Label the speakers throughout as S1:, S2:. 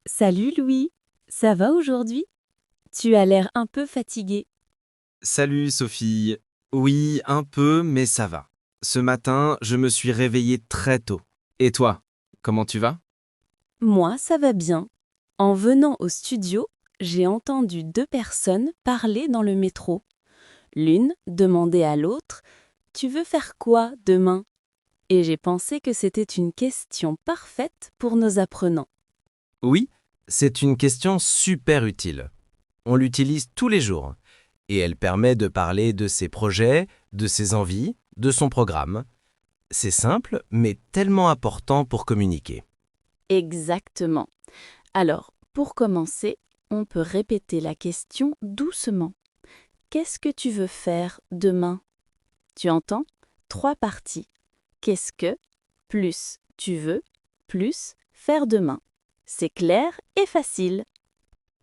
S1: Salut Louis, ça va aujourd'hui? Tu as l'air un peu fatigué.
S2: Salut Sophie. Oui, un peu, mais ça va. Ce matin, je me suis réveillé très tôt. Et toi, comment tu vas?
S1: Moi, ça va bien. En venant au studio, j'ai entendu deux personnes parler dans le métro. L'une demandait à l'autre: Tu veux faire quoi demain? Et j'ai pensé que c'était une question parfaite pour nos apprenants.
S2: Oui, c'est une question super utile. On l'utilise tous les jours. Et elle permet de parler de ses projets, de ses envies, de son programme. C'est simple, mais tellement important pour communiquer.
S1: Exactement. Alors, pour commencer, on peut répéter la question doucement. Qu'est-ce que tu veux faire demain? Tu entends? Trois parties. Qu'est-ce que, plus tu veux, plus faire demain. C'est clair et facile.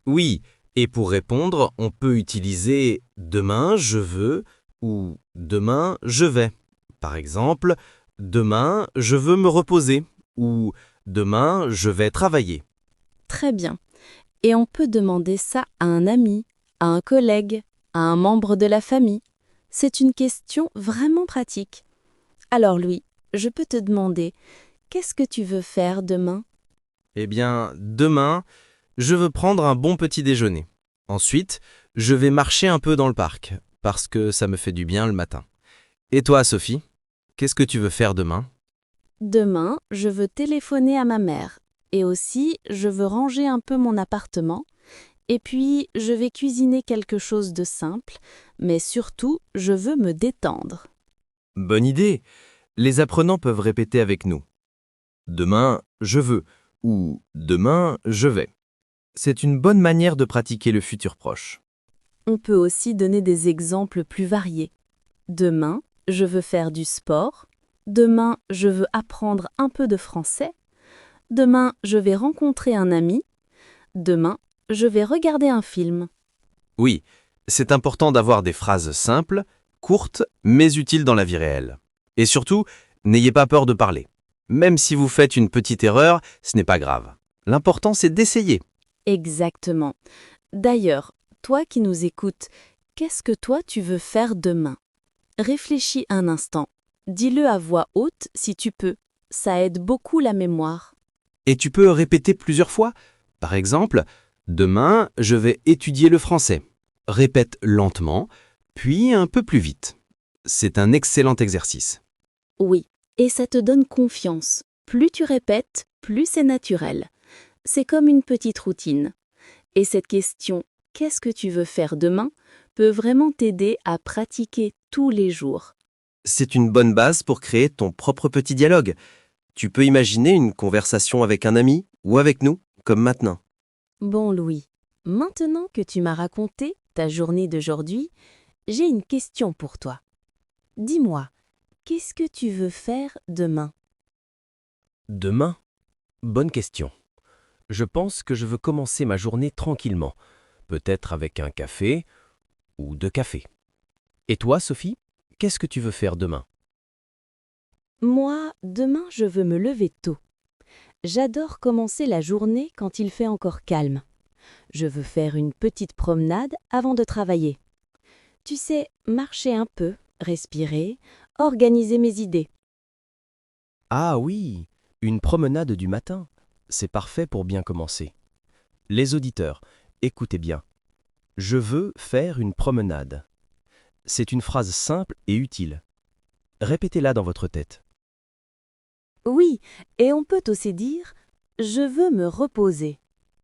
S2: Oui, et pour répondre, on peut utiliser demain je veux ou demain je vais. Par exemple, demain je veux me reposer ou demain je vais travailler.
S1: Très bien. Et on peut demander ça à un ami, à un collègue, à un membre de la famille. C'est une question vraiment pratique. Alors Louis, je peux te demander, qu'est-ce que tu veux faire demain?
S2: Eh bien, demain, je veux prendre un bon petit déjeuner. Ensuite, je vais marcher un peu dans le parc parce que ça me fait du bien le matin. Et toi, Sophie, qu'est-ce que tu veux faire demain?
S1: Demain, je veux téléphoner à ma mère. Et aussi, je veux ranger un peu mon appartement. Et puis, je vais cuisiner quelque chose de simple, mais surtout, je veux me détendre.
S2: Bonne idée. Les apprenants peuvent répéter avec nous. Demain, je veux ou demain, je vais. C'est une bonne manière de pratiquer le futur proche.
S1: On peut aussi donner des exemples plus variés. Demain, je veux faire du sport. Demain, je veux apprendre un peu de français. Demain, je vais rencontrer un ami. Demain, je vais regarder un film.
S2: Oui, c'est important d'avoir des phrases simples, courtes, mais utiles dans la vie réelle. Et surtout, n'ayez pas peur de parler. Même si vous faites une petite erreur, ce n'est pas grave. L'important, c'est d'essayer.
S1: Exactement. D'ailleurs, toi qui nous écoutes, qu'est-ce que toi tu veux faire demain? Réfléchis un instant. Dis-le à voix haute si tu peux. Ça aide beaucoup la mémoire.
S2: Et tu peux répéter plusieurs fois. Par exemple, demain, je vais étudier le français. Répète lentement, puis un peu plus vite. C'est un excellent exercice.
S1: Oui, et ça te donne confiance. Plus tu répètes, plus c'est naturel. C'est comme une petite routine. Et cette question «Qu'est-ce que tu veux faire demain?» peut vraiment t'aider à pratiquer tous les jours.
S2: C'est une bonne base pour créer ton propre petit dialogue. Tu peux imaginer une conversation avec un ami ou avec nous, comme maintenant.
S1: Bon Louis, maintenant que tu m'as raconté ta journée d'aujourd'hui, j'ai une question pour toi. Dis-moi, qu'est-ce que tu veux faire demain?
S3: Demain? Bonne question. Je pense que je veux commencer ma journée tranquillement, peut-être avec un café ou deux cafés. Et toi, Sophie, qu'est-ce que tu veux faire demain?
S1: Moi, demain, je veux me lever tôt. J'adore commencer la journée quand il fait encore calme. Je veux faire une petite promenade avant de travailler. Tu sais, marcher un peu, respirer, organiser mes idées.
S3: Ah oui, une promenade du matin. C'est parfait pour bien commencer. Les auditeurs, écoutez bien. Je veux faire une promenade. C'est une phrase simple et utile. Répétez-la dans votre tête.
S1: Oui, et on peut aussi dire «je veux me reposer»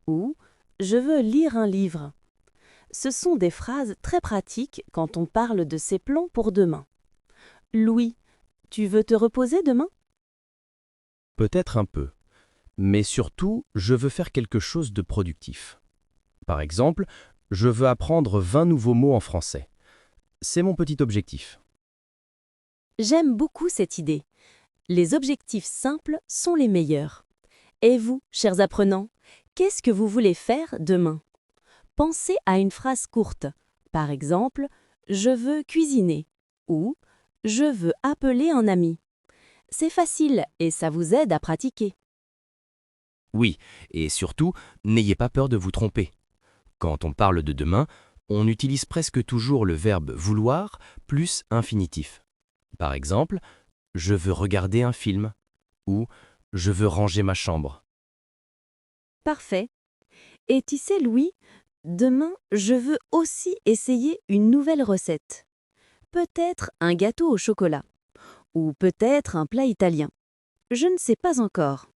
S1: ou «je veux lire un livre». Ce sont des phrases très pratiques quand on parle de ses plans pour demain. Louis, tu veux te reposer demain?
S3: Peut-être un peu, mais surtout, je veux faire quelque chose de productif. Par exemple, je veux apprendre 20 nouveaux mots en français. C'est mon petit objectif.
S1: J'aime beaucoup cette idée. Les objectifs simples sont les meilleurs. Et vous, chers apprenants, qu'est-ce que vous voulez faire demain? Pensez à une phrase courte. Par exemple, «je veux cuisiner» ou «je veux appeler un ami». C'est facile et ça vous aide à pratiquer.
S3: Oui, et surtout, n'ayez pas peur de vous tromper. Quand on parle de demain, on utilise presque toujours le verbe vouloir plus infinitif. Par exemple, je veux regarder un film ou je veux ranger ma chambre.
S1: Parfait. Et tu sais, Louis, demain, je veux aussi essayer une nouvelle recette. Peut-être un gâteau au chocolat. Ou peut-être un plat italien. Je ne sais pas encore.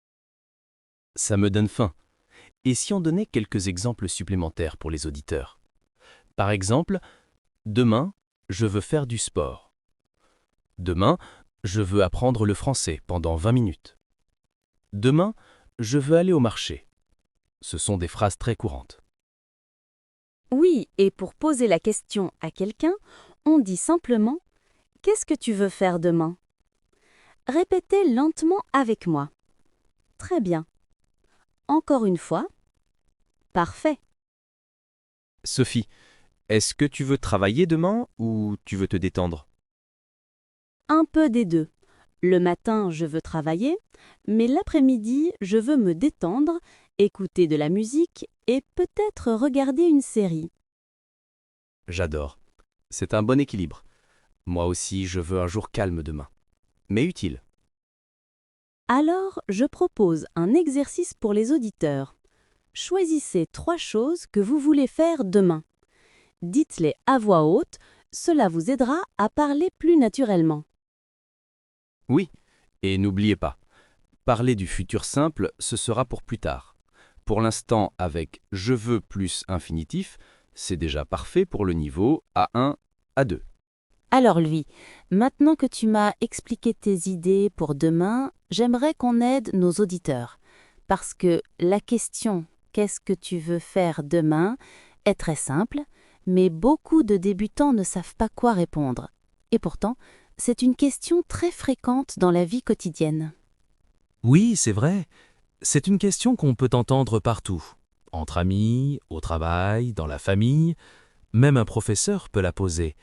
S3: Ça me donne faim. Et si on donnait quelques exemples supplémentaires pour les auditeurs? Par exemple, demain, je veux faire du sport. Demain, je veux apprendre le français pendant 20 minutes. Demain, je veux aller au marché. Ce sont des phrases très courantes.
S1: Oui, et pour poser la question à quelqu'un, on dit simplement « Qu'est-ce que tu veux faire demain ?» Répétez lentement avec moi. Très bien. Encore une fois. Parfait.
S3: Sophie, est-ce que tu veux travailler demain ou tu veux te détendre?
S1: Un peu des deux. Le matin, je veux travailler, mais l'après-midi, je veux me détendre, écouter de la musique et peut-être regarder une série.
S3: J'adore. C'est un bon équilibre. Moi aussi, je veux un jour calme demain, mais utile.
S1: Alors, je propose un exercice pour les auditeurs. Choisissez 3 choses que vous voulez faire demain. Dites-les à voix haute, cela vous aidera à parler plus naturellement.
S3: Oui, et n'oubliez pas, parler du futur simple, ce sera pour plus tard. Pour l'instant, avec je veux plus infinitif, c'est déjà parfait pour le niveau A1, A2.
S1: Alors lui, maintenant que tu m'as expliqué tes idées pour demain, j'aimerais qu'on aide nos auditeurs. Parce que la question « Qu'est-ce que tu veux faire demain ?» est très simple, mais beaucoup de débutants ne savent pas quoi répondre. Et pourtant, c'est une question très fréquente dans la vie quotidienne.
S2: Oui, c'est vrai. C'est une question qu'on peut entendre partout. Entre amis, au travail, dans la famille. Même un professeur peut la poser.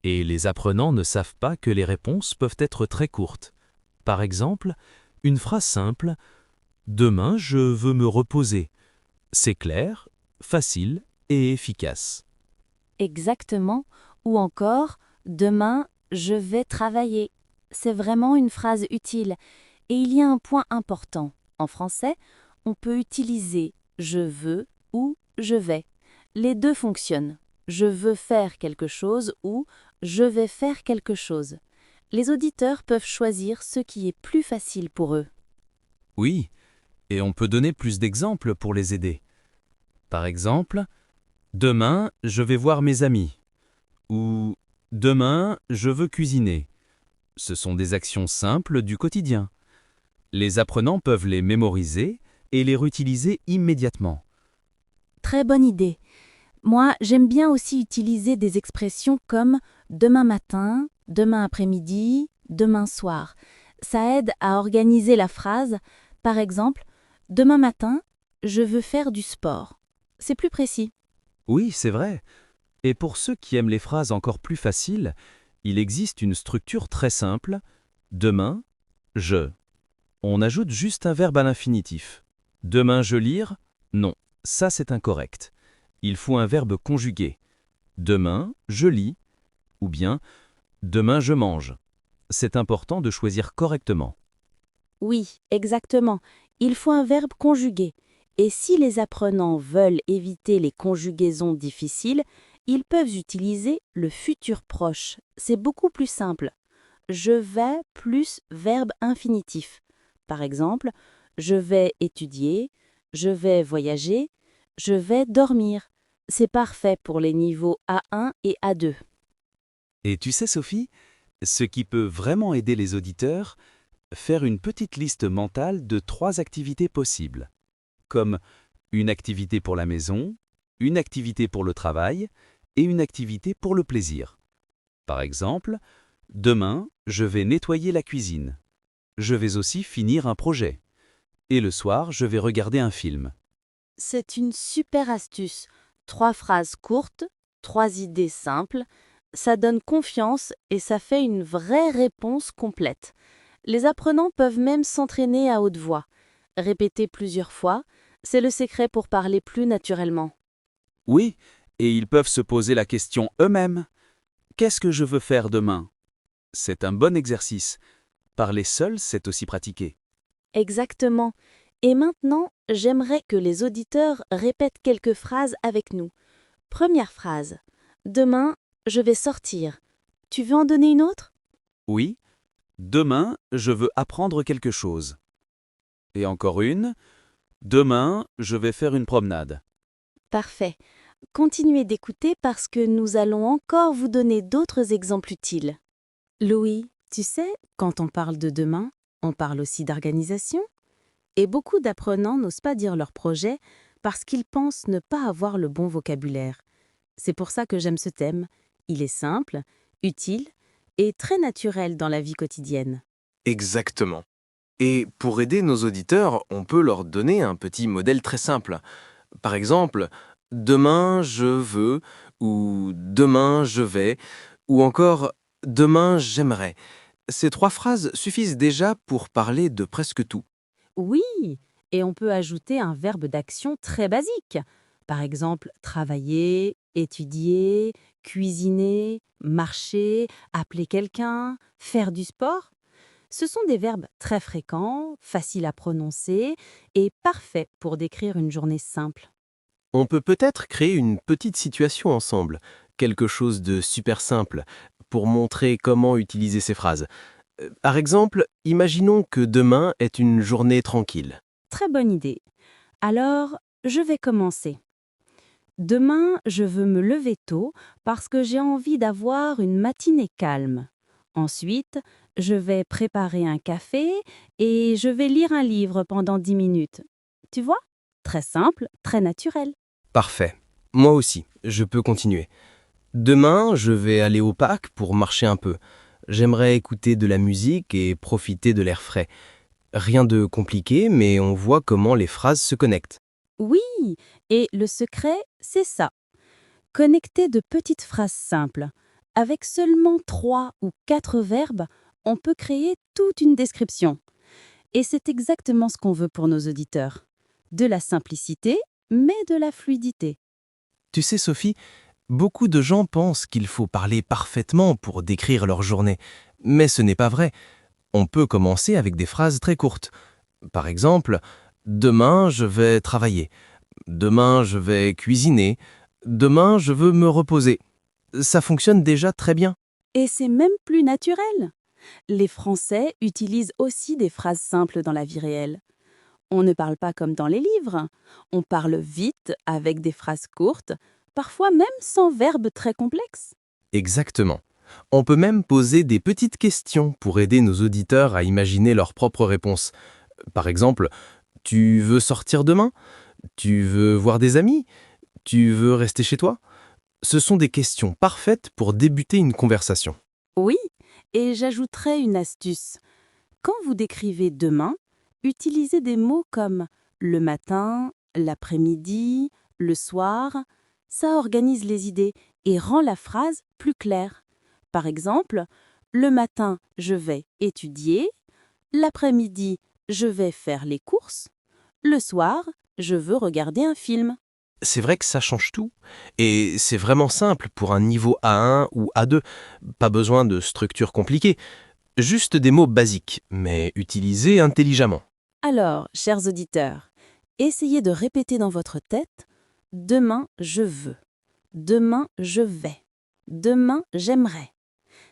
S2: Et les apprenants ne savent pas que les réponses peuvent être très courtes. Par exemple, une phrase simple « Demain, je veux me reposer ». C'est clair, facile et efficace.
S1: Exactement. Ou encore « Demain, je vais travailler ». C'est vraiment une phrase utile. Et il y a un point important. En français, on peut utiliser « je veux » ou « je vais ». Les deux fonctionnent. Je veux faire quelque chose ou je vais faire quelque chose. Les auditeurs peuvent choisir ce qui est plus facile pour eux.
S2: Oui, et on peut donner plus d'exemples pour les aider. Par exemple, « Demain, je vais voir mes amis » ou « Demain, je veux cuisiner ». Ce sont des actions simples du quotidien. Les apprenants peuvent les mémoriser et les réutiliser immédiatement.
S1: Très bonne idée. Moi, j'aime bien aussi utiliser des expressions comme demain matin, demain après-midi, demain soir. Ça aide à organiser la phrase. Par exemple, demain matin, je veux faire du sport. C'est plus précis.
S2: Oui, c'est vrai. Et pour ceux qui aiment les phrases encore plus faciles, il existe une structure très simple. Demain, je. On ajoute juste un verbe à l'infinitif. Demain je lire? Non, ça c'est incorrect. Il faut un verbe conjugué. Demain je lis ou bien demain je mange. C'est important de choisir correctement.
S1: Oui, exactement. Il faut un verbe conjugué. Et si les apprenants veulent éviter les conjugaisons difficiles, ils peuvent utiliser le futur proche. C'est beaucoup plus simple. Je vais plus verbe infinitif. Par exemple, je vais étudier, je vais voyager, je vais dormir. C'est parfait pour les niveaux A1 et A2.
S2: Et tu sais Sophie, ce qui peut vraiment aider les auditeurs, faire une petite liste mentale de 3 activités possibles, comme une activité pour la maison, une activité pour le travail et une activité pour le plaisir. Par exemple, demain, je vais nettoyer la cuisine. Je vais aussi finir un projet. Et le soir, je vais regarder un film.
S1: C'est une super astuce. 3 phrases courtes, 3 idées simples. Ça donne confiance et ça fait une vraie réponse complète. Les apprenants peuvent même s'entraîner à haute voix. Répéter plusieurs fois, c'est le secret pour parler plus naturellement.
S4: Oui, et ils peuvent se poser la question eux-mêmes. Qu'est-ce que je veux faire demain? C'est un bon exercice. Parler seul, c'est aussi pratiqué.
S1: Exactement. Et maintenant, j'aimerais que les auditeurs répètent quelques phrases avec nous. Première phrase. Demain, je vais sortir. Tu veux en donner une autre?
S4: Oui, demain, je veux apprendre quelque chose. Et encore une. Demain, je vais faire une promenade.
S1: Parfait. Continuez d'écouter parce que nous allons encore vous donner d'autres exemples utiles. Louis, tu sais, quand on parle de demain, on parle aussi d'organisation. Et beaucoup d'apprenants n'osent pas dire leur projet parce qu'ils pensent ne pas avoir le bon vocabulaire. C'est pour ça que j'aime ce thème. Il est simple, utile et très naturel dans la vie quotidienne.
S2: Exactement. Et pour aider nos auditeurs, on peut leur donner un petit modèle très simple. Par exemple, demain je veux, ou demain je vais, ou encore demain j'aimerais. Ces 3 phrases suffisent déjà pour parler de presque tout.
S1: Oui, et on peut ajouter un verbe d'action très basique. Par exemple, travailler, étudier, cuisiner, marcher, appeler quelqu'un, faire du sport. Ce sont des verbes très fréquents, faciles à prononcer et parfaits pour décrire une journée simple.
S3: On peut peut-être créer une petite situation ensemble, quelque chose de super simple, pour montrer comment utiliser ces phrases. Par exemple, imaginons que demain est une journée tranquille.
S1: Très bonne idée. Alors, je vais commencer. Demain, je veux me lever tôt parce que j'ai envie d'avoir une matinée calme. Ensuite, je vais préparer un café et je vais lire un livre pendant 10 minutes. Tu vois? Très simple, très naturel.
S3: Parfait. Moi aussi, je peux continuer. Demain, je vais aller au parc pour marcher un peu. J'aimerais écouter de la musique et profiter de l'air frais. Rien de compliqué, mais on voit comment les phrases se connectent.
S1: Oui, et le secret, c'est ça. Connecter de petites phrases simples. Avec seulement 3 ou 4 verbes, on peut créer toute une description. Et c'est exactement ce qu'on veut pour nos auditeurs. De la simplicité, mais de la fluidité.
S3: Tu sais, Sophie, beaucoup de gens pensent qu'il faut parler parfaitement pour décrire leur journée. Mais ce n'est pas vrai. On peut commencer avec des phrases très courtes. Par exemple, demain je vais travailler. Demain je vais cuisiner. Demain je veux me reposer. Ça fonctionne déjà très bien.
S1: Et c'est même plus naturel. Les Français utilisent aussi des phrases simples dans la vie réelle. On ne parle pas comme dans les livres. On parle vite avec des phrases courtes, parfois même sans verbes très complexes.
S3: Exactement. On peut même poser des petites questions pour aider nos auditeurs à imaginer leurs propres réponses. Par exemple, tu veux sortir demain? Tu veux voir des amis? Tu veux rester chez toi? Ce sont des questions parfaites pour débuter une conversation.
S1: Oui, et j'ajouterai une astuce. Quand vous décrivez demain, utilisez des mots comme le matin, l'après-midi, le soir. Ça organise les idées et rend la phrase plus claire. Par exemple, le matin, je vais étudier. L'après-midi, je vais faire les courses. Le soir, je veux regarder un film.
S3: C'est vrai que ça change tout. Et c'est vraiment simple pour un niveau A1 ou A2. Pas besoin de structure compliquée. Juste des mots basiques, mais utilisés intelligemment.
S1: Alors, chers auditeurs, essayez de répéter dans votre tête « Demain, je veux »,« Demain, je vais »,« Demain, j'aimerais ».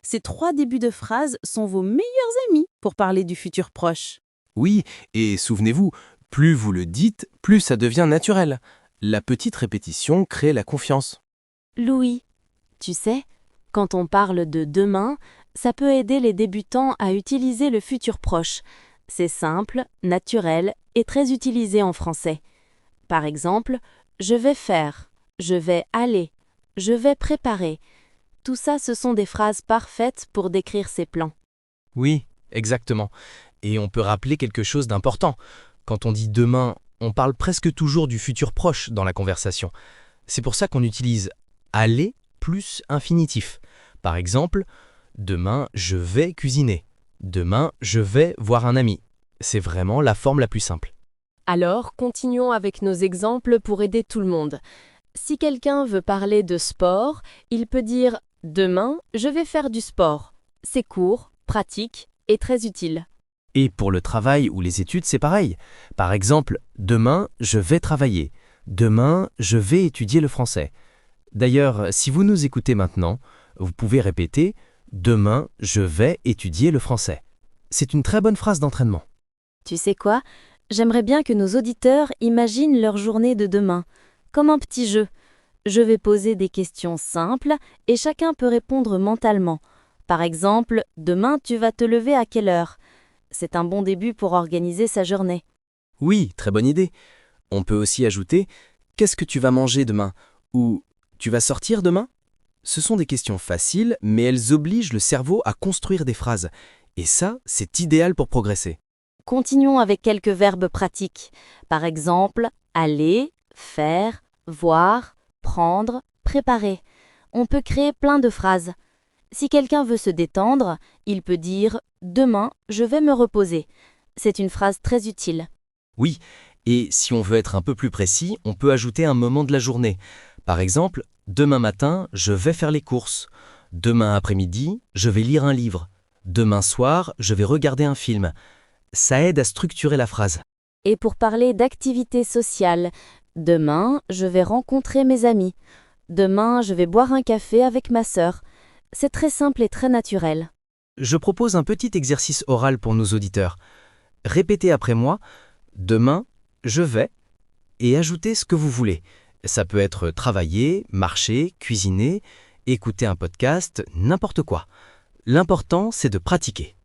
S1: Ces 3 débuts de phrases sont vos meilleurs amis pour parler du futur proche.
S3: Oui, et souvenez-vous, plus vous le dites, plus ça devient naturel. La petite répétition crée la confiance.
S1: Louis, tu sais, quand on parle de demain, ça peut aider les débutants à utiliser le futur proche. C'est simple, naturel et très utilisé en français. Par exemple, je vais faire, je vais aller, je vais préparer. Tout ça, ce sont des phrases parfaites pour décrire ces plans.
S3: Oui, exactement. Et on peut rappeler quelque chose d'important. Quand on dit demain, on parle presque toujours du futur proche dans la conversation. C'est pour ça qu'on utilise aller plus infinitif. Par exemple, demain, je vais cuisiner. Demain, je vais voir un ami. C'est vraiment la forme la plus simple.
S5: Alors, continuons avec nos exemples pour aider tout le monde. Si quelqu'un veut parler de sport, il peut dire « Demain, je vais faire du sport ». C'est court, pratique et très utile.
S3: Et pour le travail ou les études, c'est pareil. Par exemple, demain, je vais travailler. Demain, je vais étudier le français. D'ailleurs, si vous nous écoutez maintenant, vous pouvez répéter « Demain, je vais étudier le français ». C'est une très bonne phrase d'entraînement.
S1: Tu sais quoi? J'aimerais bien que nos auditeurs imaginent leur journée de demain, comme un petit jeu. Je vais poser des questions simples et chacun peut répondre mentalement. Par exemple, demain tu vas te lever à quelle heure? C'est un bon début pour organiser sa journée.
S3: Oui, très bonne idée. On peut aussi ajouter « Qu'est-ce que tu vas manger demain ?» ou « Tu vas sortir demain ?» Ce sont des questions faciles, mais elles obligent le cerveau à construire des phrases. Et ça, c'est idéal pour progresser.
S1: Continuons avec quelques verbes pratiques. Par exemple, aller, faire, voir, prendre, préparer. On peut créer plein de phrases. Si quelqu'un veut se détendre, il peut dire « Demain, je vais me reposer ». C'est une phrase très utile.
S3: Oui, et si on veut être un peu plus précis, on peut ajouter un moment de la journée. Par exemple, demain matin, je vais faire les courses. Demain après-midi, je vais lire un livre. Demain soir, je vais regarder un film. Ça aide à structurer la phrase.
S1: Et pour parler d'activités sociales, demain, je vais rencontrer mes amis. Demain, je vais boire un café avec ma sœur. C'est très simple et très naturel.
S3: Je propose un petit exercice oral pour nos auditeurs. Répétez après moi « Demain, je vais » et ajoutez ce que vous voulez. Ça peut être travailler, marcher, cuisiner, écouter un podcast, n'importe quoi. L'important, c'est de pratiquer.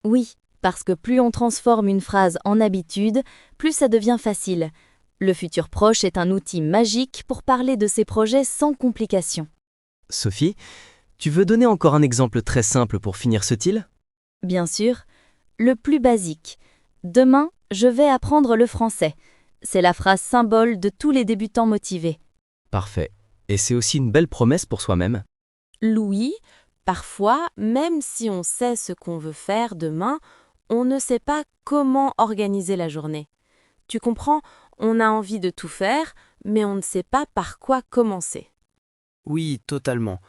S1: Oui, parce que plus on transforme une phrase en habitude, plus ça devient facile. Le futur proche est un outil magique pour parler de ses projets sans complications.
S3: Sophie, tu veux donner encore un exemple très simple pour finir ce til?
S1: Bien sûr, le plus basique. Demain, je vais apprendre le français. C'est la phrase symbole de tous les débutants motivés.
S3: Parfait. Et c'est aussi une belle promesse pour soi-même.
S5: Louis, parfois, même si on sait ce qu'on veut faire demain, on ne sait pas comment organiser la journée. Tu comprends, on a envie de tout faire, mais on ne sait pas par quoi commencer.
S6: Oui, totalement.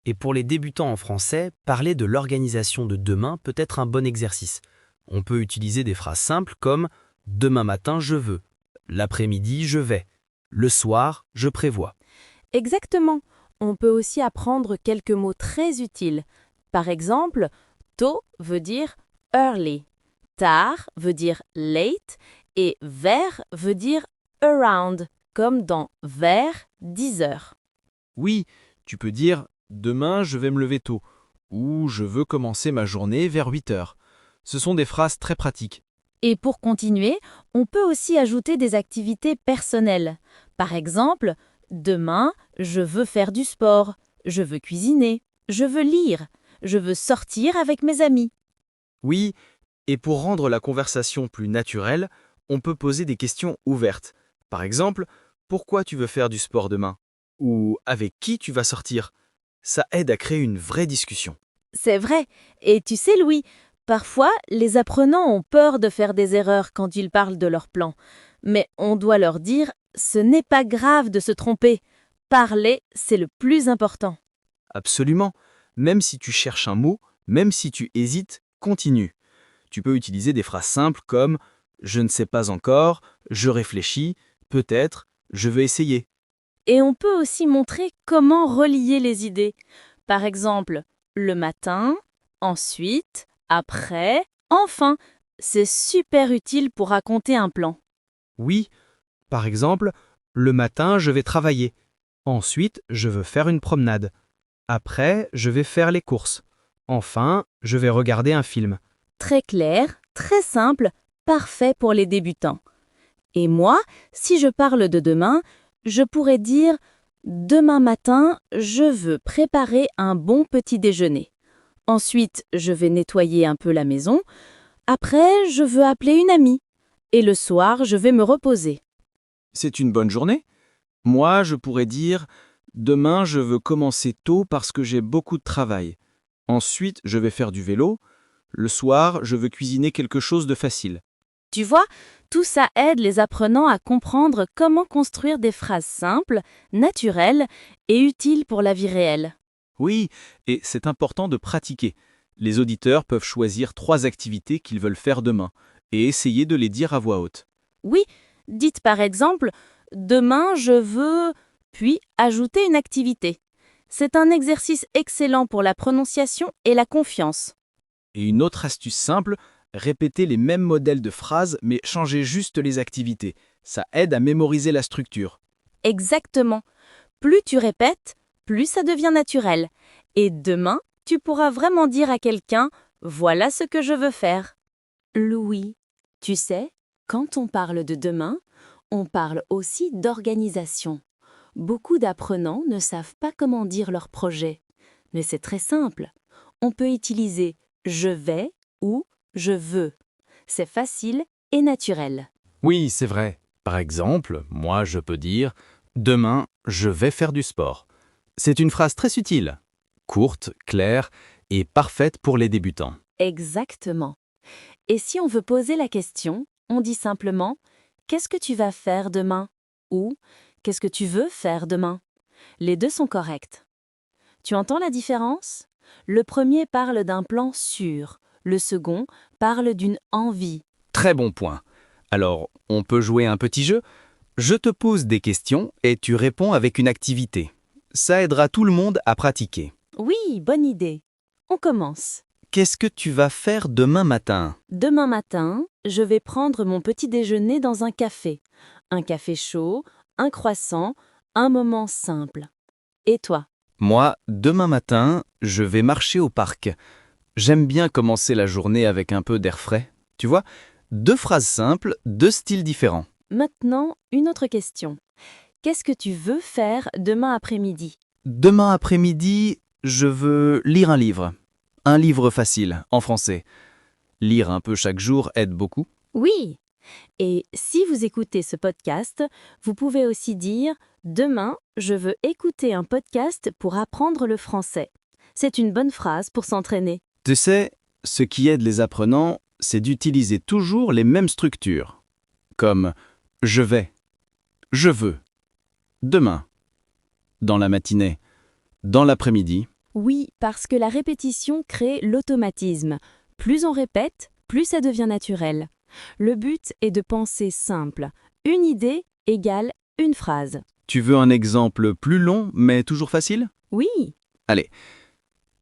S6: Et pour les débutants en français, parler de l'organisation de demain peut être un bon exercice. On peut utiliser des phrases simples comme « Demain matin, je veux »,« L'après-midi, je vais »,« Le soir, je prévois ».
S5: Exactement. On peut aussi apprendre quelques mots très utiles. Par exemple, tôt veut dire early, tard veut dire late et vers veut dire around, comme dans vers 10 heures.
S7: Oui, tu peux dire « Demain, je vais me lever tôt » ou « Je veux commencer ma journée vers 8 heures ». Ce sont des phrases très pratiques.
S1: Et pour continuer, on peut aussi ajouter des activités personnelles. Par exemple, demain, je veux faire du sport, je veux cuisiner, je veux lire, je veux sortir avec mes amis.
S7: Oui, et pour rendre la conversation plus naturelle, on peut poser des questions ouvertes. Par exemple, pourquoi tu veux faire du sport demain? Ou avec qui tu vas sortir? Ça aide à créer une vraie discussion.
S1: C'est vrai. Et tu sais, Louis, parfois, les apprenants ont peur de faire des erreurs quand ils parlent de leur plan. Mais on doit leur dire, ce n'est pas grave de se tromper. Parler, c'est le plus important.
S7: Absolument. Même si tu cherches un mot, même si tu hésites, continue. Tu peux utiliser des phrases simples comme « Je ne sais pas encore »,« Je réfléchis »,« Peut-être »,« Je vais essayer ».
S1: Et on peut aussi montrer comment relier les idées. Par exemple, le matin, ensuite, après, enfin. C'est super utile pour raconter un plan.
S7: Oui, par exemple, le matin, je vais travailler. Ensuite, je veux faire une promenade. Après, je vais faire les courses. Enfin, je vais regarder un film.
S1: Très clair, très simple, parfait pour les débutants. Et moi, si je parle de demain, je pourrais dire « Demain matin, je veux préparer un bon petit déjeuner. Ensuite, je vais nettoyer un peu la maison. Après, je veux appeler une amie. Et le soir, je vais me reposer. »
S7: C'est une bonne journée. Moi, je pourrais dire « Demain, je veux commencer tôt parce que j'ai beaucoup de travail. Ensuite, je vais faire du vélo. Le soir, je veux cuisiner quelque chose de facile. »
S1: Tu vois,
S5: Tout ça aide les apprenants à comprendre comment construire des phrases simples, naturelles et utiles pour la vie réelle.
S7: Oui, et c'est important de pratiquer. Les auditeurs peuvent choisir 3 activités qu'ils veulent faire demain et essayer de les dire à voix haute.
S5: Oui, dites par exemple « Demain, je veux… » puis ajoutez une activité. C'est un exercice excellent pour la prononciation et la confiance.
S7: Et une autre astuce simple, répétez les mêmes modèles de phrases mais changez juste les activités. Ça aide à mémoriser la structure.
S5: Exactement. Plus tu répètes, plus ça devient naturel. Et demain, tu pourras vraiment dire à quelqu'un « Voilà ce que je veux faire ».
S1: Louis, tu sais, quand on parle de demain, on parle aussi d'organisation. Beaucoup d'apprenants ne savent pas comment dire leur projet. Mais c'est très simple. On peut utiliser « je vais » ou « je veux ». C'est facile et naturel.
S4: Oui, c'est vrai. Par exemple, moi je peux dire « Demain, je vais faire du sport ». C'est une phrase très utile, courte, claire et parfaite pour les débutants.
S1: Exactement. Et si on veut poser la question, on dit simplement « Qu'est-ce que tu vas faire demain ?» ou « Qu'est-ce que tu veux faire demain ?» Les deux sont corrects. Tu entends la différence ? Le premier parle d'un plan sûr, le second parle d'une envie.
S4: Très bon point. Alors, on peut jouer un petit jeu ? Je te pose des questions et tu réponds avec une activité. Ça aidera tout le monde à pratiquer.
S1: Oui, bonne idée. On commence.
S4: Qu'est-ce que tu vas faire demain matin ?
S1: Demain matin, je vais prendre mon petit déjeuner dans un café. Un café chaud, un croissant, un moment simple. Et toi ?
S4: Moi, demain matin, je vais marcher au parc. J'aime bien commencer la journée avec un peu d'air frais. Tu vois, 2 phrases simples, 2 styles différents.
S1: Maintenant, une autre question. Qu'est-ce que tu veux faire demain après-midi ?
S4: Demain après-midi, je veux lire un livre. Un livre facile, en français. Lire un peu chaque jour aide beaucoup.
S1: Oui. Et si vous écoutez ce podcast, vous pouvez aussi dire « Demain, je veux écouter un podcast pour apprendre le français ». C'est une bonne phrase pour s'entraîner.
S7: Tu sais, ce qui aide les apprenants, c'est d'utiliser toujours les mêmes structures. Comme « je vais »,« je veux »,« demain »,« dans la matinée »,« dans l'après-midi ».
S1: Oui, parce que la répétition crée l'automatisme. Plus on répète, plus ça devient naturel. Le but est de penser simple. Une idée égale une phrase.
S7: Tu veux un exemple plus long, mais toujours facile ?
S1: Oui,
S7: Allez.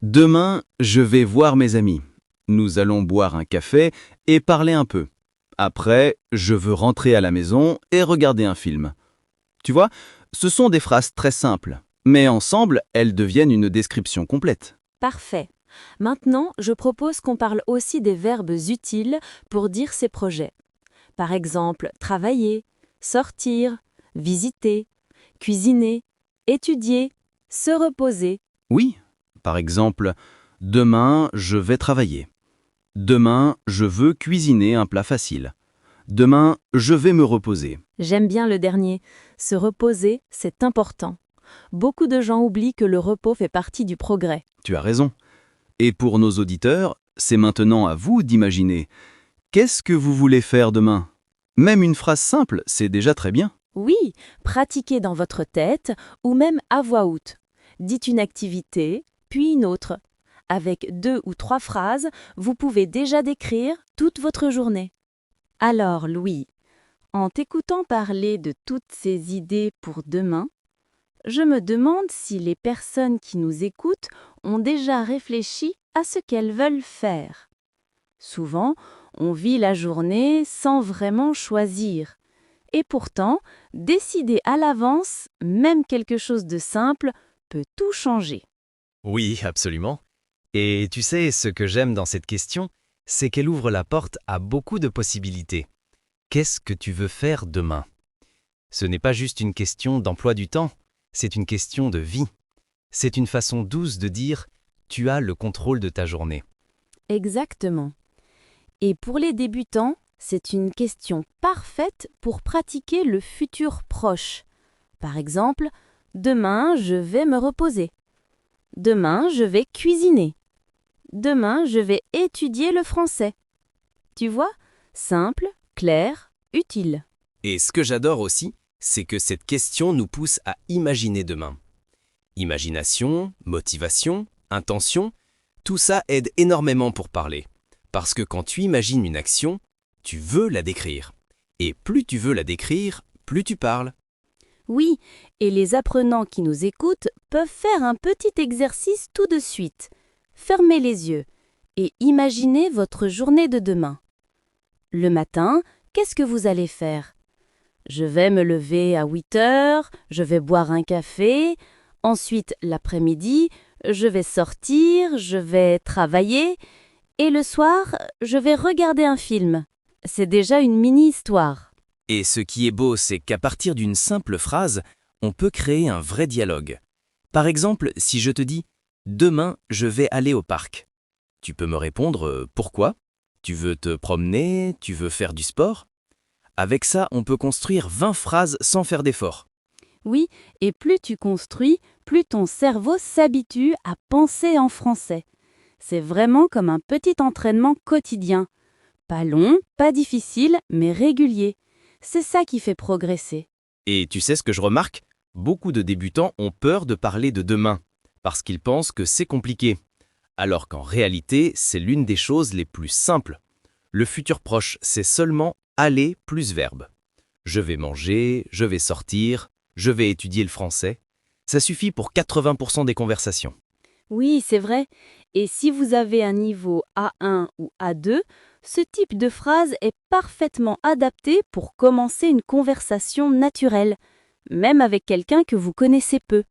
S7: Demain, je vais voir mes amis. Nous allons boire un café et parler un peu. Après, je veux rentrer à la maison et regarder un film. Tu vois, ce sont des phrases très simples, mais ensemble, elles deviennent une description complète.
S1: parfait. Maintenant, je propose qu'on parle aussi des verbes utiles pour dire ces projets. Par exemple, travailler, sortir, visiter, cuisiner, étudier, se reposer.
S7: Oui, par exemple, demain, je vais travailler. Demain, je veux cuisiner un plat facile. Demain, je vais me reposer.
S1: J'aime bien le dernier. Se reposer, c'est important. Beaucoup de gens oublient que le repos fait partie du progrès.
S7: Tu as raison. Et pour nos auditeurs, c'est maintenant à vous d'imaginer. Qu'est-ce que vous voulez faire demain ? Même une phrase simple, c'est déjà très bien.
S1: Oui, pratiquez dans votre tête ou même à voix haute. Dites une activité, puis une autre. Avec 2 ou 3 phrases, vous pouvez déjà décrire toute votre journée. Alors, Louis, en t'écoutant parler de toutes ces idées pour demain, je me demande si les personnes qui nous écoutent ont déjà réfléchi à ce qu'elles veulent faire. Souvent, on vit la journée sans vraiment choisir. Et pourtant, décider à l'avance, même quelque chose de simple, peut tout changer.
S2: Oui, absolument. Et tu sais, ce que j'aime dans cette question, c'est qu'elle ouvre la porte à beaucoup de possibilités. Qu'est-ce que tu veux faire demain ? Ce n'est pas juste une question d'emploi du temps, c'est une question de vie. C'est une façon douce de dire « tu as le contrôle de ta journée ».
S1: Exactement. Et pour les débutants, c'est une question parfaite pour pratiquer le futur proche. Par exemple, demain, je vais me reposer. Demain, je vais cuisiner. Demain, je vais étudier le français. Tu vois, simple, clair,
S5: utile.
S3: Et ce que j'adore aussi, c'est que cette question nous pousse à imaginer demain. Imagination, motivation, intention, tout ça aide énormément pour parler. Parce que quand tu imagines une action, tu veux la décrire. Et plus tu veux la décrire, plus tu parles.
S5: Oui, et les apprenants qui nous écoutent peuvent faire un petit exercice tout de suite. Fermez les yeux et imaginez votre journée de demain. Le matin, qu'est-ce que vous allez faire? Je vais me lever à 8 heures, je vais boire un café. Ensuite, l'après-midi, je vais sortir, je vais travailler. Et le soir, je vais regarder un film. C'est déjà une mini-histoire.
S3: Et ce qui est beau, c'est qu'à partir d'une simple phrase, on peut créer un vrai dialogue. Par exemple, si je te dis « Demain, je vais aller au parc », tu peux me répondre « Pourquoi ? Tu veux te promener ? Tu veux faire du sport ?» Avec ça, on peut construire 20 phrases sans faire d'effort.
S5: Oui, et plus tu construis, plus ton cerveau s'habitue à penser en français. C'est vraiment comme un petit entraînement quotidien. Pas long, pas difficile, mais régulier. C'est ça qui fait progresser.
S3: Et tu sais ce que je remarque ? Beaucoup de débutants ont peur de parler de demain, parce qu'ils pensent que c'est compliqué. Alors qu'en réalité, c'est l'une des choses les plus simples. Le futur proche, c'est seulement aller plus verbe. Je vais manger, je vais sortir, je vais étudier le français. Ça suffit pour 80% des conversations.
S5: Oui, c'est vrai. Et si vous avez un niveau A1 ou A2, ce type de phrase est parfaitement adapté pour commencer une conversation naturelle, même avec quelqu'un que vous connaissez peu.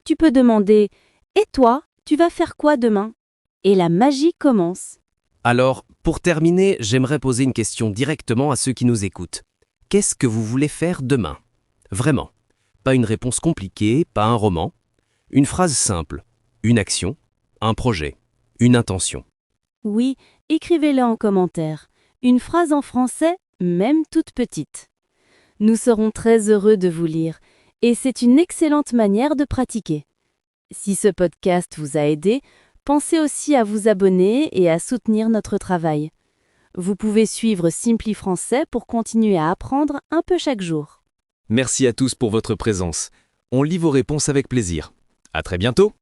S5: Tu peux demander « Et toi, tu vas faire quoi demain ?» Et la magie commence.
S3: Alors, pour terminer, j'aimerais poser une question directement à ceux qui nous écoutent. Qu'est-ce que vous voulez faire demain ? Vraiment. Pas une réponse compliquée, pas un roman. Une phrase simple, une action, un projet, une intention.
S5: Oui, écrivez-le en commentaire. Une phrase en français, même toute petite. Nous serons très heureux de vous lire et c'est une excellente manière de pratiquer. Si ce podcast vous a aidé, pensez aussi à vous abonner et à soutenir notre travail. Vous pouvez suivre Simply Français pour continuer à apprendre un peu chaque jour.
S2: Merci à tous pour votre présence. On lit vos réponses avec plaisir. À très bientôt!